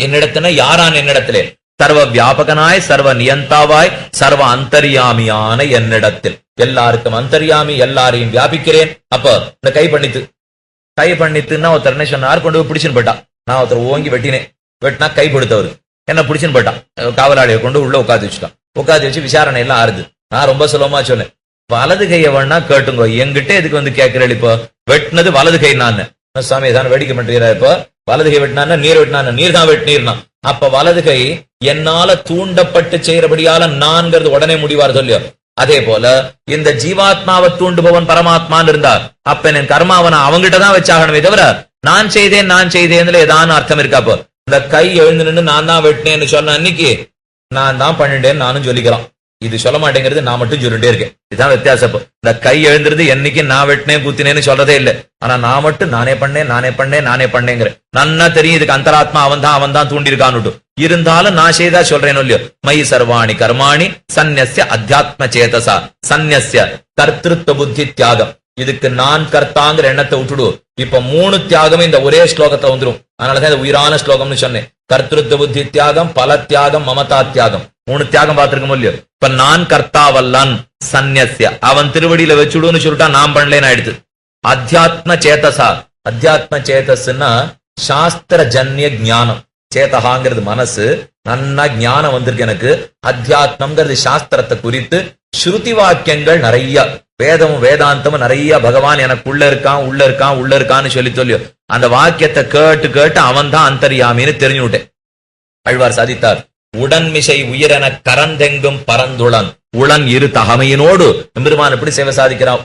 என்னிடத்துல யாரான் என்னிடத்திலே சர்வ வியாபகனாய் சர்வ நியந்தாவாய் சர்வ அந்தர்யாமியான என்னிடத்தில் எல்லாருக்கும் அந்தர்யாமி எல்லாரையும் வியாபிக்கிறேன். அப்ப இந்த கை பண்ணித்துன்னா ஒருத்தர் என்ன சொன்னார், கொண்டு போய் பிடிச்சுன்னு போயிட்டான். நான் ஒருத்தர் ஓங்கி வெட்டினா கை கொடுத்தவர் என்ன பிடிச்சுன்னு போயிட்டான். காவலாளியை கொண்டு உள்ள உட்காந்து வச்சு விசாரணை எல்லாம் ஆறுது. நான் ரொம்ப சுலபமா சொன்னேன், வலது கையை வேணா கேட்டுங்கோ, என்கிட்ட எதுக்கு வந்து கேட்கிறேன், இப்போ வெட்டினது வலது கை. நான் சுவாமி தான் வேடிக்கை பண்றீரா, இப்போ வலது கை வெட்டினா நீர் வெட்டினா நீர் தான் வெட்டினீர்னா, அப்ப வலது கை என்னால தூண்டப்பட்டு செய்யறபடியால நான்கிறது உடனே முடிவார் சொல்லியோ. அதே போல இந்த ஜீவாத்மாவை தூண்டுபவன் பரமாத்மான்னு இருந்தார். அப்ப என் கர்மாவனை அவங்கிட்டதான் வச்சாகணுமே தவிர நான் செய்தேன் ஏதான அர்த்தம் இருக்காப்போ. இந்த கை எழுந்து நின்று நான் தான் வெட்டினேன்னு சொன்ன அன்னைக்கு நான் தான் பண்ணிட்டேன்னு நானும் சொல்லிக்கலாம். இது சொல்ல மாட்டேங்கிறது, நான் மட்டும் சொல்லிட்டே இருக்கேன். இதுதான் வித்தியாசம். இந்த கை எழுந்துருது என்னைக்கு நான் வெட்டினேன் குத்தினேன்னு சொல்றதே இல்லை. ஆனா நான் மட்டும் நானே பண்ணேங்கிற நன்னா தெரியும். இதுக்கு அந்தராத்மா அவன் தான் தூண்டிருக்கான்னு. இருந்தாலும் நான் செய்தா சொல்றேன் இல்லையோ. மயி சர்வாணி கர்மாணி சந்நிய அத்தியாத்ம சேதசா சந்நிய கர்த்திருவ புத்தி தியாகம். இதுக்கு நான் கர்த்தாங்கிற எண்ணத்தை விட்டுடுவோம். இப்ப 3 தியாகமே இந்த ஒரே ஸ்லோகத்தை வந்துடும். அதனாலதான் இந்த உயிரான ஸ்லோகம்னு சொன்னேன். கர்த்திருவ புத்தி தியாகம், பல தியாகம், மமதா தியாகம், 3 தியாகம் பார்த்திருக்க இல்லையோ. இப்ப நான் கர்த்தாவல்லன் சந்நிய அவன் திருவடியில வச்சுடுன்னு சொல்லிட்டா நான் பண்ணலேன்னு ஆயிடுது. அத்தியாத்ம சேதசா, அத்தியாத்ம சேதஸ்ன்னா சாஸ்திர ஜன்ய ஞானம். சேதகாங்கிறது மனசு, நன்னா ஞானம் வந்திருக்கு எனக்கு. அத்தியாத்மங்கிறது சாஸ்திரத்தை குறித்து ஸ்ருதி வாக்கியங்கள் நிறைய, வேதமும் வேதாந்தமும் நிறைய. பகவான் எனக்கு உள்ள இருக்கான்னு சொல்லியோ. அந்த வாக்கியத்தை கேட்டு அவன் தான் அந்தர்யாமின்னு தெரிஞ்சு விட்டேன். ஆழ்வார் சாதித்தார், உடன்மிசை உயிரென கரந்தெங்கும் பரந்துளன் உளன் இரு தகமையினோடு. எம்பெருமான் எப்படி சேவை சாதிக்கிறான்?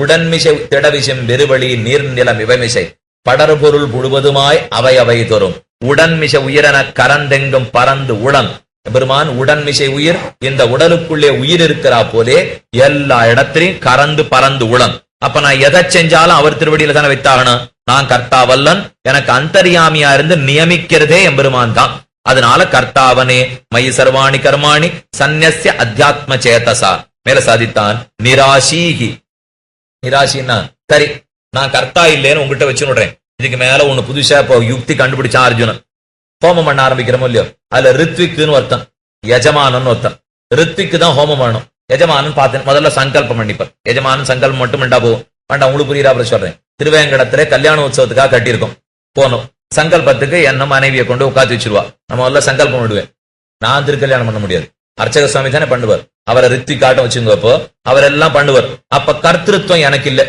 உடன்மிசை திடவிசம் வெறுவழி நீர்நிலம் இவைமிசை படர்பொருள் முழுவதுமாய் அவை தோறும் உடன்மிசை உயிரென கரந்தெங்கும் பறந்து உளன். பெருமான் உடன்மிசை உயிர், இந்த உடலுக்குள்ளே உயிர் இருக்கிறா போலே எல்லா இடத்திலையும் கறந்து பறந்து உளன். அப்ப நான் எதை செஞ்சாலும் அவர் திருவடியில தானே வைத்தாகணும். நான் கர்த்தாவல்லன், எனக்கு அந்தர்யாமியா இருந்து நியமிக்கிறதே எம்பெருமான் தான். அதனால கர்த்தாவனே மயி சர்வாணி கர்மாணி சந்நிய அத்தியாத்ம சேதசா. மேல சாதித்தான் நிராசீகி. நிராசின்னா சரி நான் கர்த்தா இல்லேன்னு உங்ககிட்ட வச்சு விடுறேன். இதுக்கு மேல ஒண்ணு புதுசா இப்போ யுக்தி கண்டுபிடிச்சான் அர்ஜுனன். ஹோமம் பண்ண ஆரம்பிக்கிறோமோ இல்லையோ, அதுல ரித்விக்குன்னு ஒருத்தன், யஜமானன் ஒருத்தன். ரித்விக்கு தான் ஹோமம் பண்ணணும். எஜமானன் பார்த்தேன் முதல்ல சங்கல்பம் பண்ணிப்பார். எஜமானன் சங்கல்பம் மட்டும் பண்ணா போகும். வேண்டாம், உங்களுக்கு புரியுறா அப்புறம் சொல்றேன். திருவேங்கடத்துல கல்யாண உற்சவத்துக்காக கட்டியிருக்கோம். போனோம் சங்கல்பத்துக்கு என்ன மனைவியை கொண்டு உட்காந்து வச்சிருவா. நம்ம முதல்ல சங்கல்பம் விடுவேன். நான் திருக்கல்யாணம் பண்ண முடியாது, அர்ச்சக சுவாமி தானே பண்ணுவார். அவரை ரித்விக்காட்டம் வச்சுங்க. அப்போ அவரெல்லாம் பண்ணுவார். அப்ப கர்த்திருவம் எனக்கு இல்லை,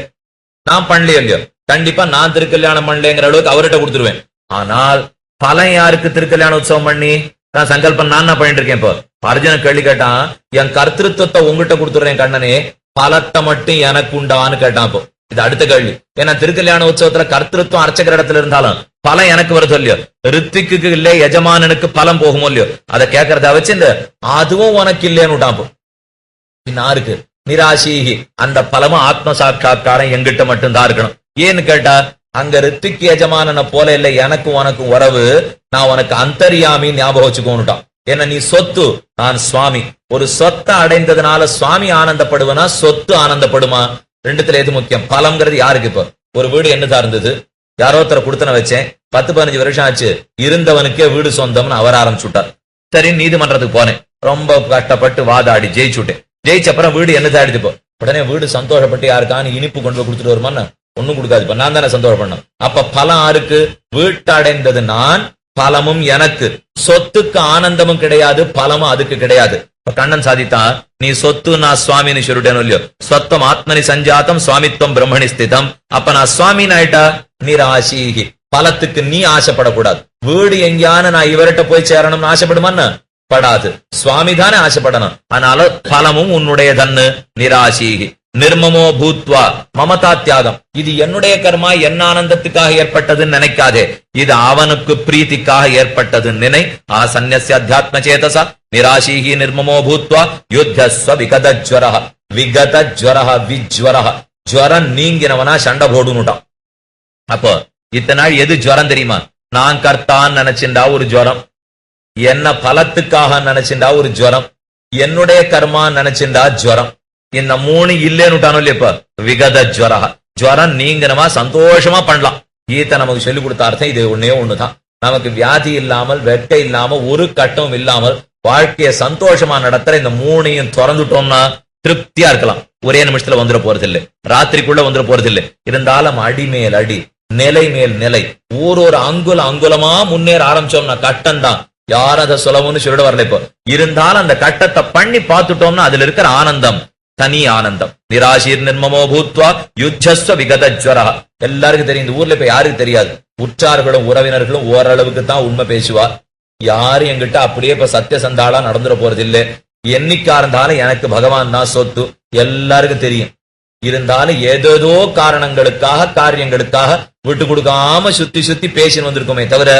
நான் பண்ணலையோ இல்லையோ, கண்டிப்பா நான் திருக்கல்யாணம் பண்ணலங்கிற அளவுக்கு அவர்கிட்ட கொடுத்துருவேன். ஆனால் பலன் யாருக்கு திருக்கல்யாண உற்சவம் பண்ணி நான் சங்கல்பம் நான் பண்ணிட்டு இருக்கேன். இப்போ அர்ஜுன கேள்வி கேட்டான், என் கர்த்திருவத்தை உங்ககிட்ட கொடுத்துடுறேன் கண்ணனே, பலத்தை மட்டும் எனக்கு உண்டான்னு கேட்டான். இப்போ இது அடுத்த கேள்வி. ஏன்னா திருக்கல்யாண உற்சவத்துல கர்த்திருவம் அர்ச்சகர் இடத்துல இருந்தாலும் பலம் எனக்கு வருதோ இல்லையோ, ரித்திக்கு இல்ல எஜமானனுக்கு பலம் போகுமோ இல்லையோ, அதை கேட்கறத வச்சு இந்த அதுவும் உனக்கு இல்லைன்னு விட்டான். இன்னாருக்கு நிராசீகி, அந்த பலமும் ஆத்ம சாட்சா்காரம் எங்கிட்ட மட்டும்தான் இருக்கணும். ஏன்னு கேட்டா அங்க ரித்திக்கு எஜமானனை போல இல்லை எனக்கும் உனக்கும் உறவு. நான் உனக்கு அந்தர்யாமி ஞாபகம் வச்சுக்கோன்னுட்டான். ஏன்னா நீ சொத்து, நான் சுவாமி. ஒரு சொத்தை அடைந்ததுனால சுவாமி ஆனந்தப்படுவனா சொத்து ஆனந்தப்படுமா? ரெண்டுத்துல எது முக்கியம்? பலம்ங்கிறது யாருக்கு? இப்போ ஒரு வீடு என்னதான் இருந்தது, யாரோ ஒருத்தரை கொடுத்தன வச்சேன், 10-15 வருஷம் ஆச்சு, இருந்தவனுக்கே வீடு சொந்தம்னு அவர் ஆரம்பிச்சுட்டார். சரி நீதிமன்றத்துக்கு போனேன், ரொம்ப கஷ்டப்பட்டு வாதாடி ஜெயிச்சுட்டேன். ஜெயிச்சப்பறம் வீடு என்னதான் ஆயிடுது. இப்போ உடனே வீடு சந்தோஷப்பட்டு யாருக்கான்னு இனிப்பு கொண்டு போய் கொடுத்துட்டு வருமான்னு ஒண்ணும் கொடுக்காது. இப்ப நான் தானே சந்தோஷம் பண்ணேன். அப்ப பலம் யாருக்கு? வீட்டு அடைந்தது நான், பலமும் எனக்கு. சொத்துக்கு ஆனந்தமும் கிடையாது, பலமும் அதுக்கு கிடையாது. இப்ப கண்ணன் சாதித்தான், நீ சொத்து நான் சுவாமின்னு சொல்லிட்டேன்னு இல்லையோ, சொத்தம் ஆத்மனி சஞ்சாத்தம் சுவாமித்வம் பிரம்மணி ஸ்திதம். அப்ப நான் சுவாமின்னு ஆயிட்டா நிராசீகி. பலத்துக்கு நீ ஆசைப்படக்கூடாது. வீடு எங்கேயான நான் இவர்கிட்ட போய் சேரணும்னு ஆசைப்படுமான்னு படாது, சுவாமி தானே ஆசைப்படணும். அதனால பலமும் உன்னுடைய தன்னு. நிராசீகி நிர்மமோ பூத்வா மமதா தியாகம். இது என்னுடைய கர்மா, என் ஆனந்தத்துக்காக ஏற்பட்டதுன்னு நினைக்காதே, இது அவனுக்கு பிரீத்திக்காக ஏற்பட்டது நினை. சந்நிய அத்தியாத்ம சேதசா நிராசீகி நிர்மமோ பூத்வா யுத்தஸ்வ விகத ஜ்வரஹ. விகத ஜ்வரஹ விஜ்வரஹ, ஜ்வரம் நீங்கினவனா சண்டை போடுனுட்டான். அப்போ இத்தனை நாள் எது ஜ்வரம் தெரியுமா? நான் கர்த்தான் நினைச்சுண்டா ஒரு ஜ்வரம், என்ன பலத்துக்காக நினைச்சுண்டா ஒரு ஜ்வரம், என்னுடைய கர்மா நினைச்சுண்டா ஜ்வரம். இந்த 3 இல்லேன்னுட்டானோ இல்லையா? இப்ப விகத ஜ்வரஹ, ஜ்வரம் நீங்கனமா சந்தோஷமா பண்ணலாம். கீதை நமக்கு சொல்லிக் கொடுத்த அர்த்தம் இது ஒன்னே ஒண்ணுதான். நமக்கு வியாதி இல்லாமல், வெட்கை இல்லாமல், ஒரு கட்டமும் இல்லாமல் வாழ்க்கையை சந்தோஷமா நடத்துற இந்த மூணையும் திறந்துட்டோம்னா திருப்தியா இருக்கலாம். ஒரே நிமிஷத்துல வந்துட போறது இல்லை, ராத்திரிக்குள்ள வந்துட போறது இல்லை. இருந்தாலும் அடிமேல் அடி, நிலை மேல் நிலை, ஒரு அங்குலமா முன்னேற ஆரம்பிச்சோம்னா கட்டம் தான். யாரும் அதை சொல்லவும்னு சொல்லிட வரல. இப்போ இருந்தாலும் அந்த கட்டத்தை பண்ணி பார்த்துட்டோம்னா அதுல இருக்கிற ஆனந்தம் தனி ஆனந்தம். நிராசீர் நிர்மமோ பூத்வா யுத்தஸ்வ விகதஜ்வரா. எல்லாருக்கும் தெரியும். இந்த ஊர்ல இப்ப யாருக்கு தெரியாது? உற்றார்களும் உறவினர்களும் ஓரளவுக்கு தான் உண்மை பேசுவா. யாரும் என்கிட்ட அப்படியே இப்ப சத்தியசந்தாளா நடந்துட போறது இல்லை. என்னைக்கா இருந்தாலும் எனக்கு பகவான் தான் சொத்து, எல்லாருக்கும் தெரியும். இருந்தாலும் ஏதேதோ காரணங்களுக்காக, காரியங்களுக்காக விட்டு கொடுக்காம சுத்தி சுத்தி பேசின்னு வந்திருக்கோமே தவிர,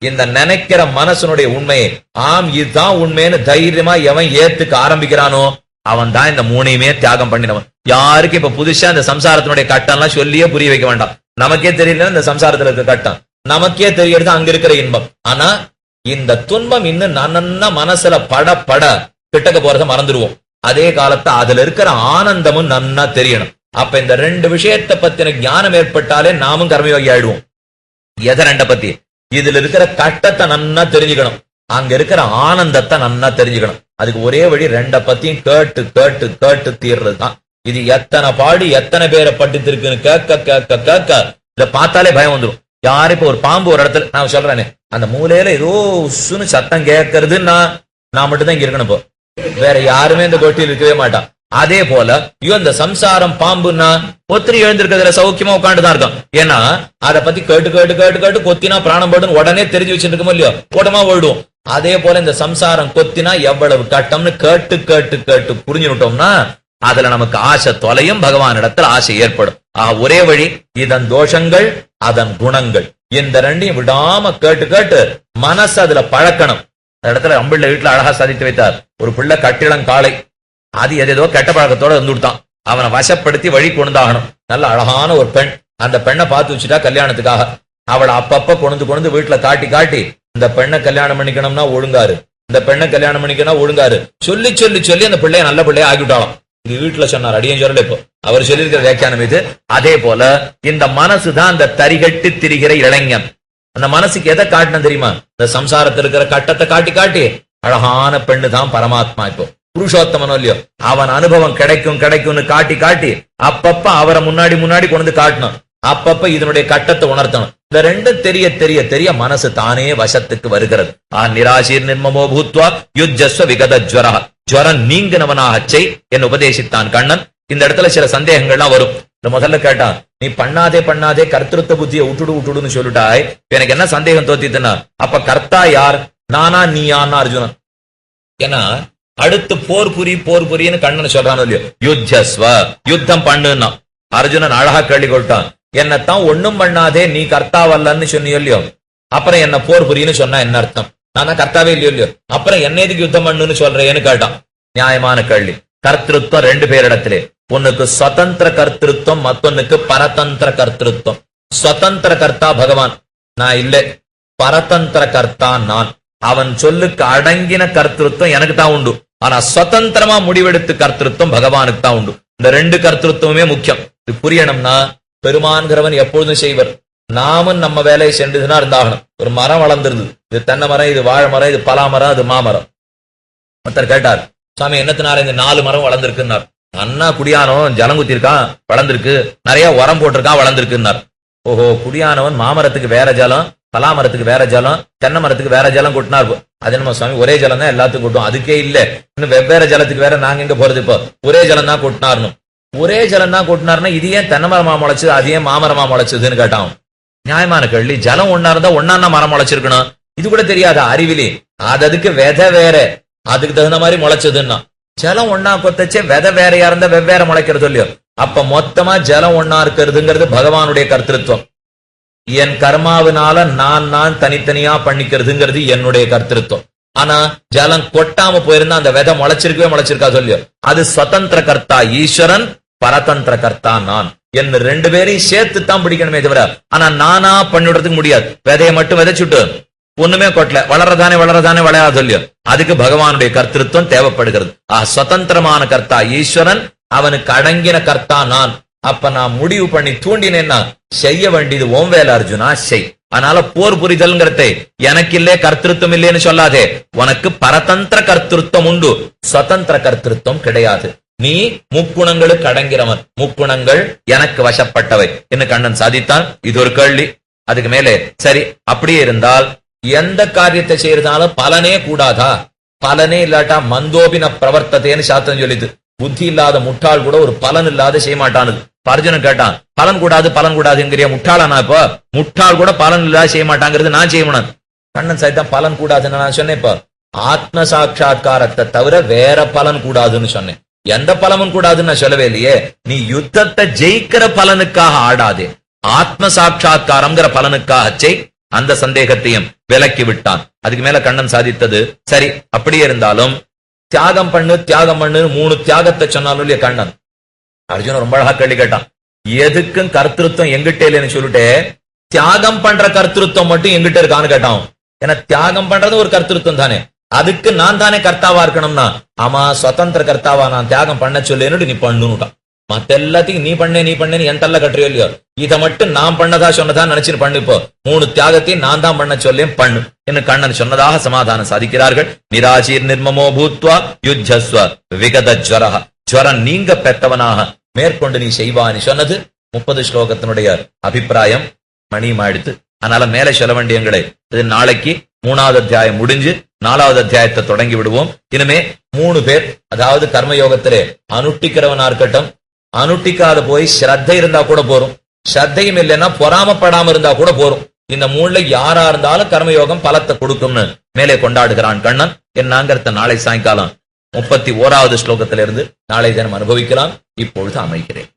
இந்த நினைக்கிற மனசனுடைய உண்மையை, ஆம் இதுதான் உண்மைன்னு தைரியமா எவன் ஏத்துக்க ஆரம்பிக்கிறானோ அவன் தான் இந்த மூணையுமே தியாகம் பண்ணினவன். யாருக்கு இப்ப புதுசா இந்த சம்சாரத்தினுடைய கட்டம்லாம் சொல்லியே புரிய வைக்க வேண்டாம். நமக்கே தெரியல இந்த சம்சாரத்துல இருக்க கட்டம், நமக்கே தெரியறது அங்க இருக்கிற இன்பம். ஆனா இந்த துன்பம் இன்னும் நன்னா மனசுல பட பட கிட்டக்க போறத மறந்துடுவோம். அதே காலத்தை அதுல இருக்கிற ஆனந்தமும் நன்னா தெரியணும். அப்ப இந்த ரெண்டு விஷயத்தை பத்தின ஞானம் ஏற்பட்டாலே நாமும் கர்மயோகி ஆயிடுவோம். எதை ரெண்ட பத்தி? இதுல இருக்கிற கட்டத்தை நன்னா தெரிஞ்சுக்கணும், அங்க இருக்கிற ஆனந்தத்தை நன்னா தெரிஞ்சுக்கணும். அதுக்கு ஒரே வழி ரெண்ட பத்தியும் கேட்டு கேட்டு கேட்டு தீர்றதுதான். இது எத்தனை பாடி எத்தனை பேரை பட்டுத்திருக்குன்னு கேட்க கேட்க கேட்க இத பார்த்தாலே பயம் வந்துடும். யாரு இப்ப ஒரு பாம்பு ஒரு இடத்துல, நான் சொல்றேனே அந்த மூலையில ஏதோ உசுன்னு சத்தம் கேட்கறது, நான் மட்டும்தான் இங்க இருக்கணும். இப்போ வேற யாருமே இந்த கொட்டியில் இருக்கவே மாட்டான். அதே போல ஐயோ இந்த சம்சாரம் பாம்புன்னா ஒத்திரி எழுந்திருக்கிறதுல சௌக்கியமா உட்காந்துதான் இருக்கும். ஏன்னா அதை பத்தி கேட்டு கேட்டு கேட்டு கேட்டு கொத்தினா பிராணம் போடுன்னு உடனே தெரிஞ்சு வச்சிருக்கோமோ இல்லையோ, ஓட்டமா ஓடுவோம். அதே போல இந்த சம்சாரம் கொத்தினா எவ்வளவு கட்டம்னு கேட்டு கேட்டு கேட்டு புரிஞ்சுட்டோம்னா அதுல நமக்கு ஆசை தொலையும், பகவான் இடத்துல ஆசை ஏற்படும். ஒரே வழி இதன் தோஷங்கள் அதன் குணங்கள், இந்த ரெண்டையும் விடாம கேட்டு கேட்டு மனசு அதுல பழக்கணும். அந்த இடத்துல அம்பிள்ள வீட்டுல அழகா சாதித்து வைத்தார். ஒரு பிள்ளை கட்டிடம் காளை, அது எதோ கெட்ட பழக்கத்தோட இருந்துட்டான். அவனை வசப்படுத்தி வழி கொண்டாகணும். நல்ல அழகான ஒரு பெண், அந்த பெண்ணை பார்த்து வச்சுட்டா கல்யாணத்துக்காக. அவளை அப்பப்ப கொண்டு வீட்டுல காட்டி காட்டி இந்த பெண்ணை கல்யாணம் பண்ணிக்கணும்னா ஒழுங்காரு, இந்த பெண்ணை கல்யாணம் பண்ணிக்கணும் ஒழுங்காரு சொல்லி சொல்லி சொல்லி அந்த பிள்ளைய நல்ல பிள்ளைய ஆகிவிட்டாலும். இது வீட்டுல சொன்னார், அடியும் சொல்லல. இப்போ அவர் சொல்லியிருக்கிற வியாக்கியானம் இது. அதே போல இந்த மனசுதான் அந்த தரிகட்டு திரிகிற இளைஞன். அந்த மனசுக்கு எதை காட்டணும் தெரியுமா? இந்த சம்சாரத்தில் இருக்கிற கட்டத்தை காட்டி காட்டி அழகான பெண்ணு தான் பரமாத்மா. இப்போ புருஷோத்தமனோ இல்லையோ, அவன் அனுபவம் கிடைக்கும் கிடைக்கும்னு காட்டி காட்டி அப்பப்ப அவரை முன்னாடி முன்னாடி கொண்டு காட்டணும். அப்பப்ப இதனுடைய கட்டத்தை உணர்த்தணும். இந்த ரெண்டும் தெரிய தெரிய தெரிய மனசு தானே வசத்துக்கு வருகிறது. நிராசீர் நிர்மமோ பூத்வா யுஜஸ்வ விகதஜ்வரா. ஜுவரம் நீங்கினவனாக செய் என்று உபதேசித்தான் கண்ணன். இந்த இடத்துல சில சந்தேகங்கள்லாம் வரும். இந்த முதல்ல கேட்டான், நீ பண்ணாதே பண்ணாதே கர்த்திருத்த புத்தியை விட்டுடுன்னு சொல்லிட்டாய், எனக்கு என்ன சந்தேகம் தோத்தித்துனா, அப்ப கர்த்தா யார், நானா நீயான்னா அர்ஜுனன். ஏன்னா அடுத்து போர் புரின்னு கண்ணன் சொல்றானோ இல்லையோ, யுஜஸ்வ யுத்தம் பண்ணுன்னா. அர்ஜுனன் அழகா கேள்வி கொட்டான், என்னத்தான் ஒண்ணும் பண்ணாதே நீ கர்த்தாவல்லன்னு சொன்னியோ இல்லையோ, அப்புறம் என்ன போர் புரின்னு சொன்னா என்ன அர்த்தம்? நானா கர்த்தாவே இல்லையோ, அப்புறம் என்ன எதுக்கு யுத்தம் பண்ணுன்னு சொல்றேன்னு கேட்டான். நியாயமான கேள்வி. கர்த்திருவம் ரெண்டு பேரிடத்திலே, ஒன்னுக்கு சுதந்திர கர்த்திருவம், மத்தொன்னுக்கு பரதந்திர கர்த்திருவம். சுதந்திர கர்த்தா பகவான், நான் இல்லை. பரதந்திர கர்த்தா நான். அவன் சொல்லுக்கு அடங்கின கர்த்திருவம் எனக்கு தான் உண்டு. ஆனா சுதந்திரமா முடிவெடுத்து கர்த்திருவம் பகவானுக்கு தான் உண்டு. இந்த ரெண்டு கர்த்திருவமே முக்கியம். இது புரியணும்னா பெருமான்கிறவன் எப்பொழுதும் செய்வர். நாமும் நம்ம வேலையை சென்றுதுன்னா இருந்தாகணும். ஒரு மரம் வளர்ந்துருது, இது தென்னை மரம், இது வாழை மரம், இது பலா மரம், இது மாமரம். ஒருத்தர் கேட்டார், சாமி என்னத்தினால இந்த 4 மரம் வளர்ந்துருக்குன்னார். அண்ணா குடியானவன் ஜலம் குத்திருக்கான் வளர்ந்துருக்கு, நிறைய உரம் போட்டிருக்கான் வளர்ந்துருக்குன்னார். ஓஹோ, குடியானவன் மாமரத்துக்கு வேற ஜலம், பலாமரத்துக்கு வேற ஜலம், தென்னை மரத்துக்கு வேற ஜலம் கொட்டினார். அது என்னமா சுவாமி, ஒரே ஜலம் தான் எல்லாத்துக்கும் கொட்டும்? அதுக்கே இல்ல, இன்னும் வெவ்வேறு ஜலத்துக்கு வேற நாங்க எங்க போறது? இப்போ ஒரே ஜலம் தான் கொட்டினார்னு. ஒரே ஜலம் தான் கொட்டினார்னா இது ஏன் தென்னை மரமா முளைச்சது, அது ஏன் மாமரமா முளைச்சதுன்னு கேட்டான். நியாயமான கேள்வி. ஜலம் ஒன்னா இருந்தா ஒன்னா மரம் முளைச்சிருக்கணும், இது கூட தெரியாத அறிவிலி. அதுக்கு விதை வேற, அதுக்கு தகுந்த மாதிரி முளைச்சதுன்னா. ஜலம் ஒன்னா கொத்தச்சே விதை வேறையா இருந்தா வெவ்வேற முளைக்கிறது இல்லையோ. அப்ப மொத்தமா ஜலம் ஒன்னா இருக்கிறதுங்கிறது பகவானுடைய கர்த்திருவம். என் கர்மாவினால நான் தனித்தனியா பண்ணிக்கிறதுங்கிறது என்னுடைய கர்த்திருவம். ஆனா ஜலம் கொட்டாம போயிருந்தா அந்த விதை முளைச்சிருக்கா சொல்லியோ, அது சுதந்திர கர்த்தா ஈஸ்வரன், பரதந்திர கர்த்தா நான். என்ன ரெண்டு பேரையும் சேர்த்து தான் பிடிக்கணுமே தவிர, ஆனா நானா பண்ணிவிடுறதுக்கு முடியாது. விதையை மட்டும் விதைச்சுட்டு ஒண்ணுமே கொட்டல, வளரதானே வளராது சொல்லியோ, அதுக்கு பகவானுடைய கர்த்திருவம் தேவைப்படுகிறது. சுதந்திரமான கர்த்தா ஈஸ்வரன், அவனுக்கு அடங்கின கர்த்தா நான். அப்ப நான் முடிவு பண்ணி தூண்டினேன்னா செய்ய வேண்டியது ஓம் வேலை அர்ஜுனா செய். அதனால போர் புரிதல்ங்கிறத எனக்கு இல்லே கர்த்திருவம் இல்லேன்னு சொல்லாதே. உனக்கு பரதந்திர கர்த்திருவம் உண்டு, சுதந்திர கர்த்திருவம் கிடையாது. நீ முக்குணங்களுக்கு அடங்கிறவன், முக்குணங்கள் எனக்கு வசப்பட்டவை என்று கண்ணன் சாதித்தான். இது ஒரு கேள்வி. அதுக்கு மேலே சரி அப்படியே இருந்தால் எந்த காரியத்தை செய்யறதாலும் பலனே கூடாதா? பலனே இல்லாட்டா மந்தோபின பிரவர்த்தத்தைன்னு சாஸ்திரம் சொல்லிது. புத்தி இல்லாத முட்டாள் கூட ஒரு பலன் இல்லாத செய்ய மாட்டானது. அர்ஜுனன் கேட்டான், பலன் கூடாது பலன் கூடாதுங்கிறிய முட்டாளா? இப்ப முட்டாள் கூட பலன் இல்லாத செய்ய மாட்டாங்கிறது நான் செய்யணும். கண்ணன் சாய்த்தான் பலன் கூடாதுன்னு நான் சொன்னேன். இப்ப ஆத்ம சாட்சா்காரத்தை தவிர வேற பலன் கூடாதுன்னு சொன்னேன். எந்த பலமும் கூடாதுன்னு நான் சொல்லவே இல்லையே. நீ யுத்தத்தை ஜெயிக்கிற பலனுக்காக ஆடாதே, ஆத்ம சாட்சா்காரம்ங்கிற பலனுக்காக செய். அந்த சந்தேகத்தையும் விலக்கி விட்டான். அதுக்கு மேல கண்ணன் சாதித்தது சரி அப்படியே இருந்தாலும் தியாகம் பண்ணு தியாகம் பண்ணு 3 தியாகத்தை சொன்னாலும் இல்லையா கண்ணன். அர்ஜுனன் ரொம்ப அழகா கேள்வி கேட்டான். எதுக்கும் கர்த்திருவம் எங்கிட்ட இல்லைன்னு சொல்லிட்டு தியாகம் பண்ற கர்த்திருவம் மட்டும் எங்கிட்ட இருக்கான்னு கேட்டான். ஏன்னா தியாகம் பண்றது ஒரு கர்த்திருவம் தானே, அதுக்கு நான் தானே கர்த்தாவா இருக்கணும்னா. ஆமா சுதந்திர கர்த்தாவா நான் தியாகம் பண்ண சொல்லேன்னு நீ பண்ணுட்டான். மத்த எல்லாத்தையும் நீ பண்ணேன்னு என் தள்ள கட்டுறியோ இல்லையோ, இதை மட்டும் நான் பண்ணதா சொன்னதா நினைச்சுட்டு பண்ணு. இப்போ 3 தியாகத்தையும் நான் தான் பண்ண சொல்லேன் பண்ணு என்று கண்ணன் சொன்னதாக சமாதானம் சாதிக்கிறார்கள். நிராசீர் நிர்மமோ பூத்வா யுத்தஸ்வ விகத ஜ்வரஹ, ஜ்வரம் நீங்க பெற்றவனாக மேற்கொண்டு நீ செய்வான்னு சொன்னது 30 ஸ்லோகத்தினுடைய அபிப்பிராயம். மணிமாயிடுத்து. அதனால மேலே சொல்ல வேண்டியங்களே இது நாளைக்கு 3வது அத்தியாயம் முடிஞ்சு 4வது அத்தியாயத்தை தொடங்கி விடுவோம். இனிமே 3 பேர், அதாவது கர்மயோகத்திலே அனுஷ்டிக்கிறவனா இருக்கட்டும், அனுஷ்டிக்காத போய் ஸ்ரத்தை இருந்தா கூட போறோம், ஸ்ரத்தையும் இல்லைன்னா பொறாமப்படாம இருந்தா கூட போறோம். இந்த 3ல யாரா இருந்தாலும் கர்மயோகம் பலத்தை கொடுக்கும்னு மேலே கொண்டாடுகிறான் கண்ணன். என்னங்கிறத நாளை சாயங்காலம் 31வது ஸ்லோகத்திலிருந்து நாளை தினம் அனுபவிக்கலாம். இப்பொழுது அமைகிறேன்.